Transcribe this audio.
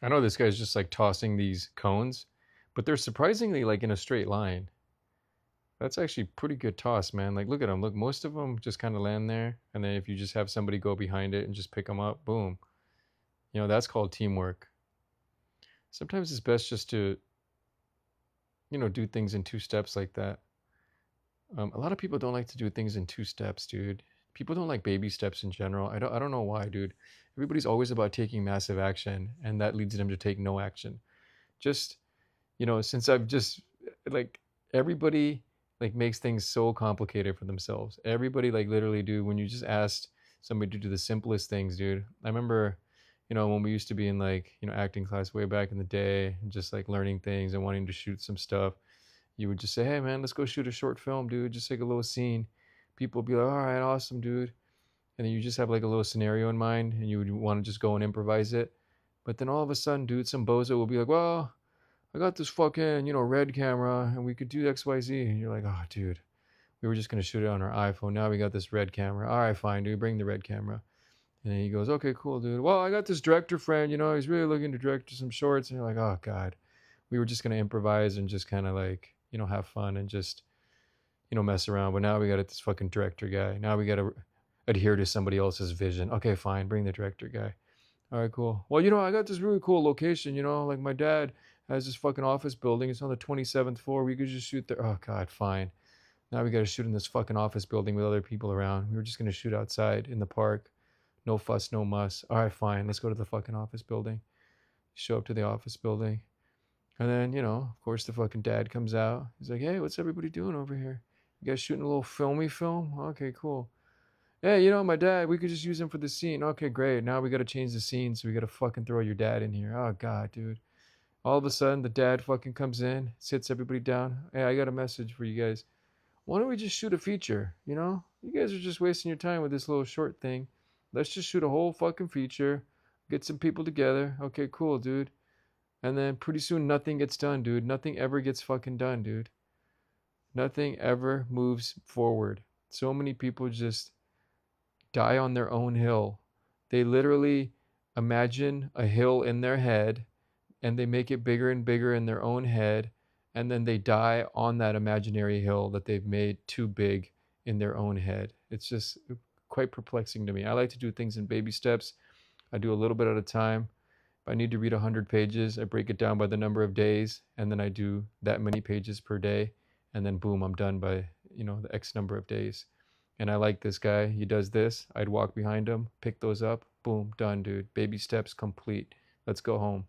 I know this guy's just like tossing these cones, but they're surprisingly like in a straight line. That's actually pretty good toss, man. Like, look at them. Look, most of them just kind of land there, and then if you just have somebody go behind it and just pick them up, boom. That's called teamwork. Sometimes it's best just to, do things in two steps like that. A lot of people don't like to do things in two steps, dude. People don't like baby steps in general. I don't know why, dude. Everybody's always about taking massive action, and that leads them to take no action. Just, since I've just like everybody like makes things so complicated for themselves. Everybody like literally, dude, when you just asked somebody to do the simplest things, dude. I remember, when we used to be in like, acting class way back in the day, and just like learning things and wanting to shoot some stuff. You would just say, hey man, let's go shoot a short film, dude. Just like a little scene. People would be like, all right, awesome, dude. And then you just have like a little scenario in mind and you would want to just go and improvise it. But then all of a sudden, dude, some bozo will be like, well, I got this fucking, red camera and we could do XYZ. And you're like, oh, dude, we were just going to shoot it on our iPhone. Now we got this red camera. All right, fine, dude, bring the red camera. And then he goes, okay, cool, dude. Well, I got this director friend, he's really looking to direct some shorts. And you're like, oh, God. We were just going to improvise and just kind of like, have fun and just, mess around. But now we got this fucking director guy. Now we got to adhere to somebody else's vision. Okay, fine, bring the director guy. All right, cool. Well, I got this really cool location, like my dad has this fucking office building. It's on the 27th floor. We could just shoot there. Oh, God, fine. Now we got to shoot in this fucking office building with other people around. We were just going to shoot outside in the park. No fuss, no muss. All right, fine. Let's go to the fucking office building. Show up to the office building. And then, of course, the fucking dad comes out. He's like, hey, what's everybody doing over here? You guys shooting a little filmy film? Okay, cool. Hey, my dad, we could just use him for the scene. Okay, great. Now we got to change the scene, so we got to fucking throw your dad in here. Oh, God, dude. All of a sudden, the dad fucking comes in, sits everybody down. Hey, I got a message for you guys. Why don't we just shoot a feature? You guys are just wasting your time with this little short thing. Let's just shoot a whole fucking feature. Get some people together. Okay, cool, dude. And then pretty soon nothing gets done, dude. Nothing ever gets fucking done, dude. Nothing ever moves forward. So many people just die on their own hill. They literally imagine a hill in their head and they make it bigger and bigger in their own head. And then they die on that imaginary hill that they've made too big in their own head. It's just quite perplexing to me. I like to do things in baby steps. I do a little bit at a time. If I need to read 100 pages, I break it down by the number of days, and then I do that many pages per day, and then boom, I'm done by, the X number of days. And I like this guy. He does this. I'd walk behind him, pick those up, boom, done, dude. Baby steps complete. Let's go home.